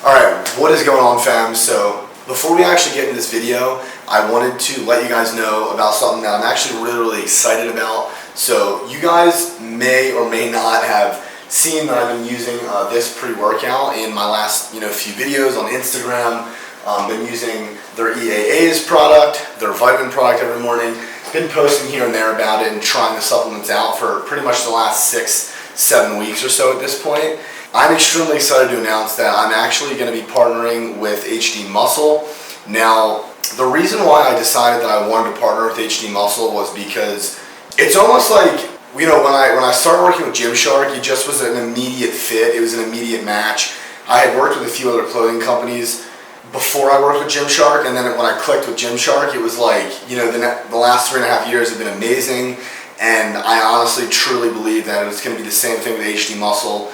Alright, what is going on, fam? So before we actually get into this video, I wanted to let you guys know about something that I'm actually really excited about. So you guys may or may not have seen that I've been using this pre-workout in my last few videos on Instagram. Been using their EAA's product, their vitamin product every morning. Been posting here and there about it and trying the supplements out for pretty much the last 6-7 weeks or so at this point. I'm extremely excited to announce that I'm actually going to be partnering with HD Muscle. Now, the reason why I decided that I wanted to partner with HD Muscle was because it's almost like, when I started working with Gymshark, it just was an immediate fit. It was an immediate match. I had worked with a few other clothing companies before I worked with Gymshark, and then when I clicked with Gymshark, it was like, the last 3.5 years have been amazing, and I honestly, truly believe that it's going to be the same thing with HD Muscle.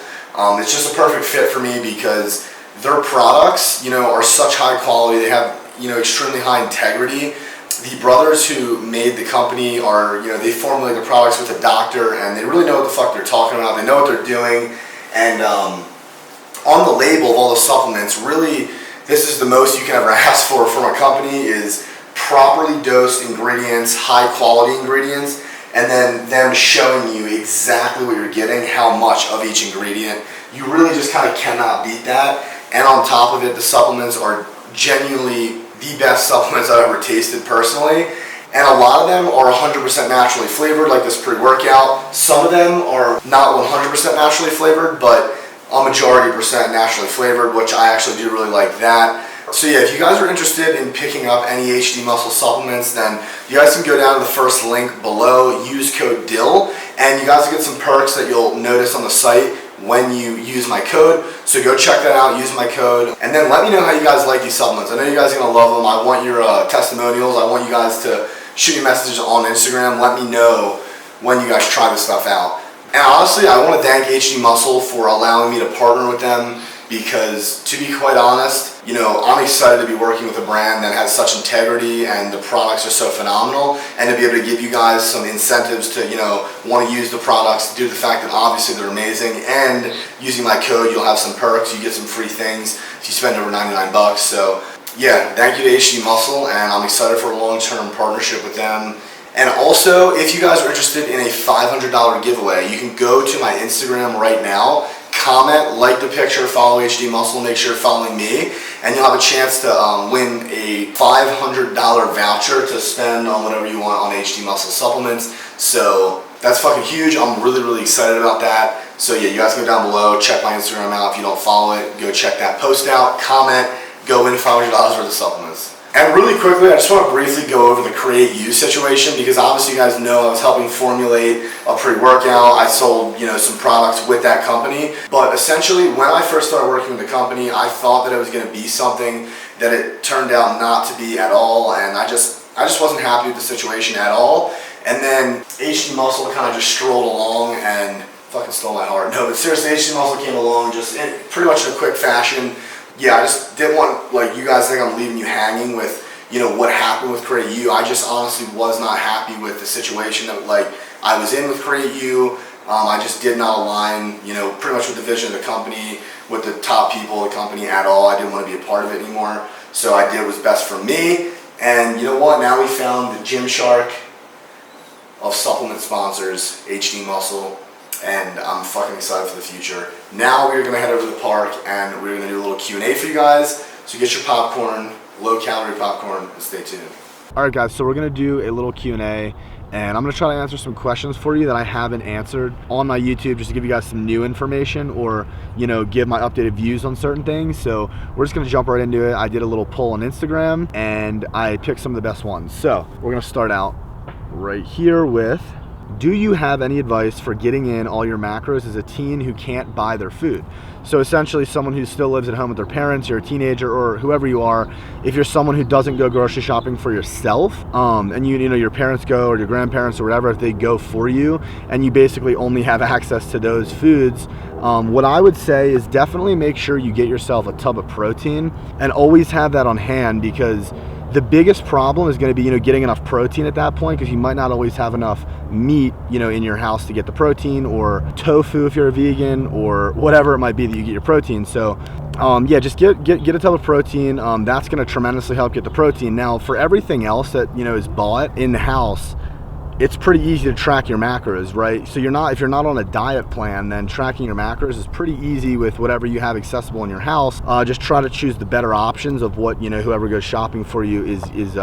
It's just a perfect fit for me because their products, are such high quality. They have, extremely high integrity. The brothers who made the company are, they formulate the products with a doctor, and they really know what the fuck they're talking about. They know what they're doing, and on the label of all the supplements, really, this is the most you can ever ask for from a company is properly dosed ingredients, high quality ingredients, and then them showing you exactly what you're getting, how much of each ingredient. You really just kind of cannot beat that. And on top of it, the supplements are genuinely the best supplements I've ever tasted personally. And a lot of them are 100% naturally flavored, like this pre-workout. Some of them are not 100% naturally flavored, but a majority percent naturally flavored, which I actually do really like that. So yeah, if you guys are interested in picking up any HD Muscle supplements, then you guys can go down to the first link below, use code DILL, and you guys will get some perks that you'll notice on the site when you use my code. So go check that out, use my code, and then let me know how you guys like these supplements. I know you guys are going to love them. I want your testimonials. I want you guys to shoot me messages on Instagram. Let me know when you guys try this stuff out. And honestly, I want to thank HD Muscle for allowing me to partner with them because, to be quite honest, I'm excited to be working with a brand that has such integrity and the products are so phenomenal, and to be able to give you guys some incentives to, want to use the products due to the fact that obviously they're amazing, and using my code, you'll have some perks, you get some free things if you spend over 99 bucks. So yeah, thank you to HD Muscle, and I'm excited for a long-term partnership with them. And also, if you guys are interested in a $500 giveaway, you can go to my Instagram right now, comment, like the picture, follow HD Muscle, make sure you're following me, and you'll have a chance to win a $500 voucher to spend on whatever you want on HD Muscle supplements. So that's fucking huge. I'm really excited about that. So yeah, you guys go down below, check my Instagram out. If you don't follow it, go check that post out, comment, go win $500 worth of supplements. And really quickly, I just want to briefly go over the Create You situation because obviously you guys know I was helping formulate a pre-workout. I sold, some products with that company. But essentially, when I first started working with the company, I thought that it was going to be something that it turned out not to be at all. And I just wasn't happy with the situation at all. And then HD Muscle kind of just strolled along and fucking stole my heart. No, but seriously, HD Muscle came along just in pretty much in a quick fashion. Yeah, I just didn't want, you guys think I'm leaving you hanging with, what happened with Create You. I just honestly was not happy with the situation that, I was in with Create You. I just did not align, pretty much with the vision of the company, with the top people of the company at all. I didn't want to be a part of it anymore. So I did what was best for me. And you know what? Now we found the Gymshark of supplement sponsors, HD Muscle. And I'm fucking excited for the future. Now we're going to head over to the park and we're going to do a little Q&A for you guys. So get your popcorn, low calorie popcorn, and stay tuned. Alright guys, so we're going to do a little Q&A and I'm going to try to answer some questions for you that I haven't answered on my YouTube just to give you guys some new information or, give my updated views on certain things. So we're just going to jump right into it. I did a little poll on Instagram and I picked some of the best ones. So we're going to start out right here with, do you have any advice for getting in all your macros as a teen who can't buy their food? So essentially someone who still lives at home with their parents, you're a teenager or whoever you are, if you're someone who doesn't go grocery shopping for yourself, and your parents go or your grandparents or whatever, if they go for you and you basically only have access to those foods, what I would say is definitely make sure you get yourself a tub of protein and always have that on hand because the biggest problem is going to be, getting enough protein at that point because you might not always have enough meat, in your house to get the protein, or tofu if you're a vegan, or whatever it might be that you get your protein. So yeah, just get a tub of protein. That's going to tremendously help get the protein. Now, for everything else that is bought in the house, it's pretty easy to track your macros, right? So if you're not on a diet plan, then tracking your macros is pretty easy with whatever you have accessible in your house. Just try to choose the better options of what whoever goes shopping for you is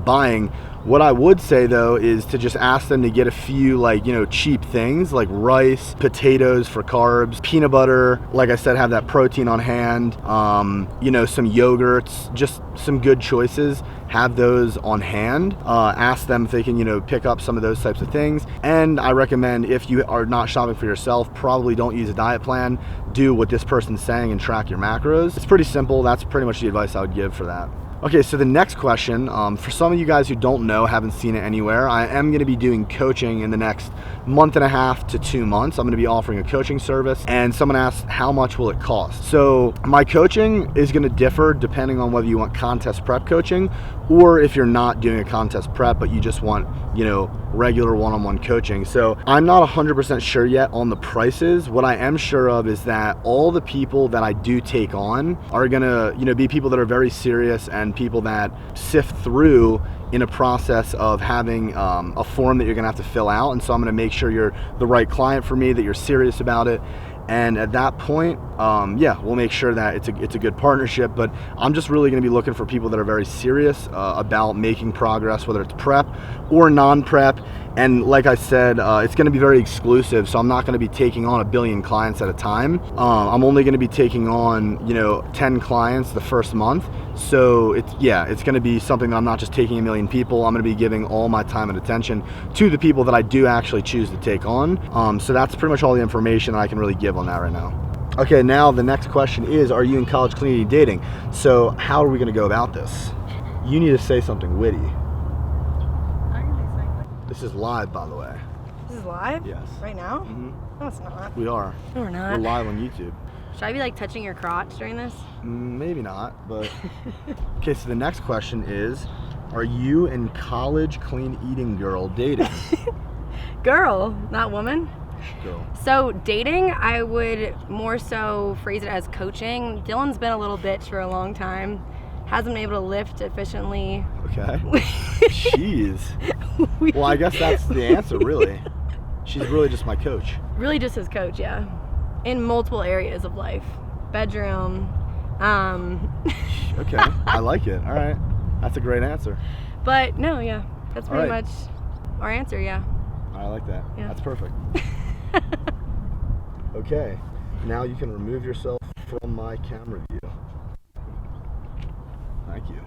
buying. What I would say though is to just ask them to get a few cheap things like rice, potatoes for carbs, peanut butter. Like I said, have that protein on hand. Some yogurts, just some good choices. Have those on hand. Ask them if they can pick up some of those types of things. And I recommend, if you are not shopping for yourself, probably don't use a diet plan. Do what this person's saying and track your macros. It's pretty simple. That's pretty much the advice I would give for that. Okay, so the next question, for some of you guys who don't know, haven't seen it anywhere, I am going to be doing coaching in the next month and a half to 2 months. I'm going to be offering a coaching service, and someone asked, how much will it cost? So my coaching is going to differ depending on whether you want contest prep coaching, or if you're not doing a contest prep, but you just want, regular one-on-one coaching. So I'm not 100% sure yet on the prices. What I am sure of is that all the people that I do take on are gonna, be people that are very serious and people that sift through in a process of having a form that you're gonna have to fill out. And so I'm gonna make sure you're the right client for me, that you're serious about it. And at that point, we'll make sure that it's a good partnership. But I'm just really going to be looking for people that are very serious about making progress, whether it's prep or non-prep. And like I said, it's going to be very exclusive. So I'm not going to be taking on 1 billion clients at a time. I'm only going to be taking on 10 clients the first month. So it's going to be something that I'm not just taking 1 million people. I'm going to be giving all my time and attention to the people that I do actually choose to take on. So that's pretty much all the information that I can really give on that right now. Okay, now the next question is, are you in college clean eating dating? So how are we going to go about this? You need to say something witty. This is live, by the way. This is live? Yes. Right now? Mm-hmm. No, it's not. We are. No, we're not. We're live on YouTube. Should I be touching your crotch during this? Maybe not, but... Okay, so the next question is, are you and college clean eating girl dating? Girl, not woman? Girl. So dating, I would more so phrase it as coaching. Dylan's been a little bitch for a long time. Hasn't been able to lift efficiently. Okay. Jeez. Well, I guess that's the answer, really. She's really just my coach. Really just his coach, yeah. In multiple areas of life. Bedroom. Okay, I like it. All right. That's a great answer. But no, yeah. That's pretty much our answer, yeah. I like that. Yeah. That's perfect. Okay. Now you can remove yourself from my camera view. Thank you.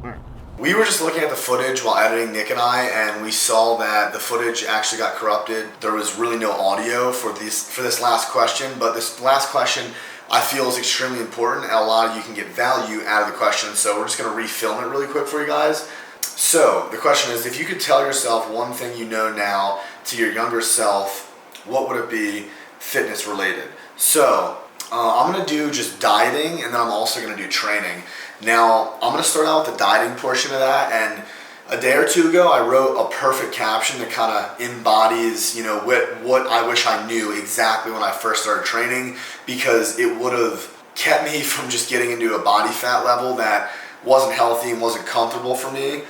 All right. We were just looking at the footage while editing, Nick and I, and we saw that the footage actually got corrupted. There was really no audio for this last question, but this last question I feel is extremely important, and a lot of you can get value out of the question, so we're just going to refilm it really quick for you guys. So the question is, if you could tell yourself one thing you know now to your younger self, what would it be fitness related? So I'm going to do just dieting, and then I'm also going to do training. Now, I'm going to start out with the dieting portion of that, and a day or two ago, I wrote a perfect caption that kind of embodies, what I wish I knew exactly when I first started training, because it would have kept me from just getting into a body fat level that wasn't healthy and wasn't comfortable for me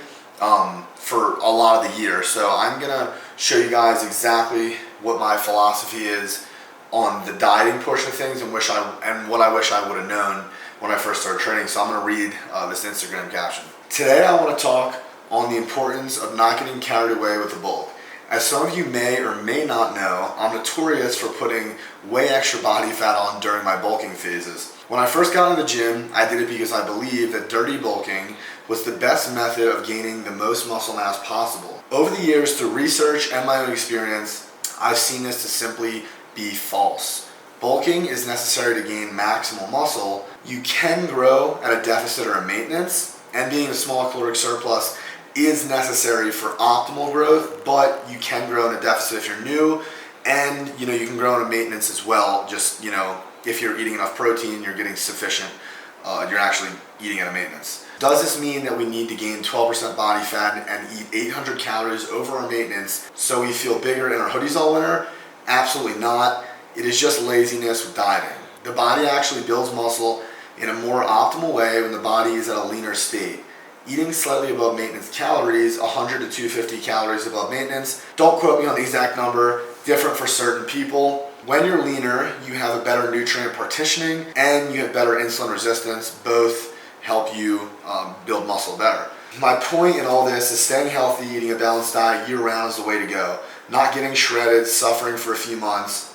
for a lot of the year. So I'm going to show you guys exactly what my philosophy is on the dieting portion of things and what I wish I would have known when I first started training. So I'm going to read this Instagram caption. Today I want to talk on the importance of not getting carried away with the bulk. As some of you may or may not know, I'm notorious for putting way extra body fat on during my bulking phases. When I first got into the gym, I did it because I believed that dirty bulking was the best method of gaining the most muscle mass possible. Over the years, through research and my own experience, I've seen this to simply be false. Bulking is necessary to gain maximal muscle. You can grow at a deficit or a maintenance, and being a small caloric surplus is necessary for optimal growth, but you can grow in a deficit if you're new, and you can grow in a maintenance as well. Just if you're eating enough protein, you're getting sufficient, you're actually eating at a maintenance. Does this mean that we need to gain 12% body fat and eat 800 calories over our maintenance so we feel bigger in our hoodies all winter? Absolutely not. It is just laziness with dieting. The body actually builds muscle in a more optimal way when the body is at a leaner state. Eating slightly above maintenance calories, 100 to 250 calories above maintenance. Don't quote me on the exact number, different for certain people. When you're leaner, you have a better nutrient partitioning and you have better insulin resistance. Both help you build muscle better. My point in all this is staying healthy, eating a balanced diet year-round is the way to go. Not getting shredded, suffering for a few months,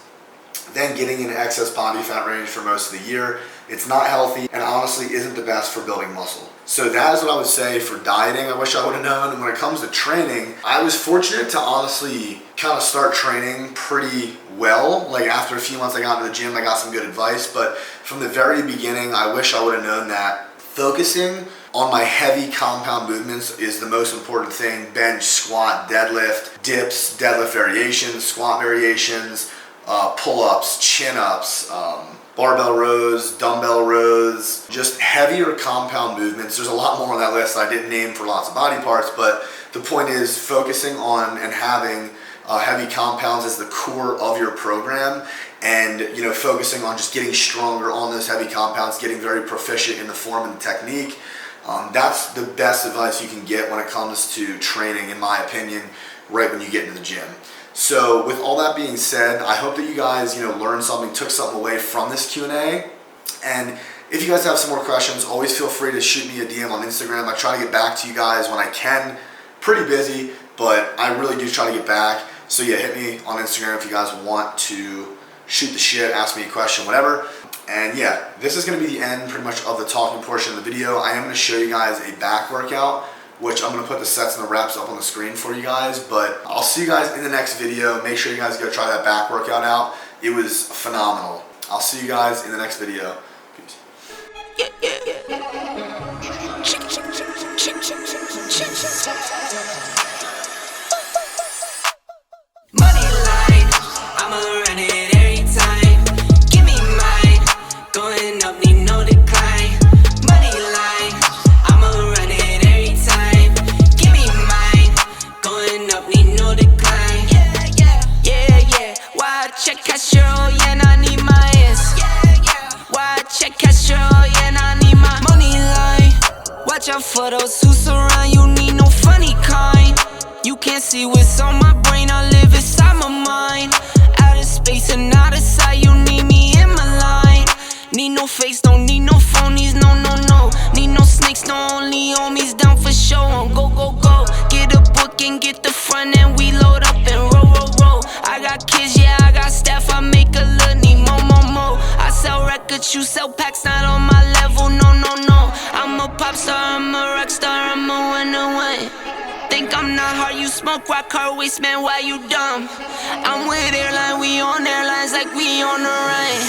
then getting in excess body fat range for most of the year. It's not healthy and honestly isn't the best for building muscle. So that is what I would say for dieting. I wish I would have known. And when it comes to training, I was fortunate to honestly kind of start training pretty well. Like after a few months I got into the gym, I got some good advice. But from the very beginning, I wish I would have known that focusing on my heavy compound movements is the most important thing. Bench, squat, deadlift, dips, deadlift variations, squat variations, pull-ups, chin-ups, barbell rows, dumbbell rows, just heavier compound movements. There's a lot more on that list I didn't name for lots of body parts, but the point is focusing on and having heavy compounds as the core of your program, and focusing on just getting stronger on those heavy compounds, getting very proficient in the form and the technique. That's the best advice you can get when it comes to training, in my opinion, right when you get into the gym. So with all that being said, I hope that you guys learned something, took something away from this Q&A. And if you guys have some more questions, always feel free to shoot me a DM on Instagram. I try to get back to you guys when I can. Pretty busy, but I really do try to get back. So yeah, hit me on Instagram if you guys want to shoot the shit, ask me a question, whatever. And yeah, this is going to be the end pretty much of the talking portion of the video. I am going to show you guys a back workout, which I'm going to put the sets and the reps up on the screen for you guys. But I'll see you guys in the next video. Make sure you guys go try that back workout out. It was phenomenal. I'll see you guys in the next video. Peace. Money line, I'ma run it every time. Give me mine, going up, need no decline. Money line, I'ma run it every time. Give me mine, going up, need no decline. Yeah. Why check Castro, yeah, I need my ass. Why check Castro, yeah, I need my money line. Watch out for those who surround you, need no funny kind. You can't see what's on my brain, I live inside my mind. Out of space and out of sight, you need me in my line. Need no fakes, don't need no phonies, no. Need no snakes, no only homies, down for show. On go. Get a book and get the front end, we load up and roll. I got kids, yeah, I got staff, I make a little need more. I sell records, you sell packs, not on my level, no. I'm a pop star, I'm a rock star, I'm a winner. Think I'm not hard, you smoke rock hard waste, man, why you dumb? I'm with airline, we on airlines like we on the run.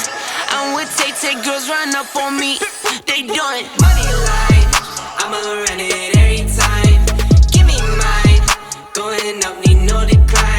I'm with Tay, girls run up on me, they done. Money line, I'ma run it every time. Give me mine, going up, need no decline.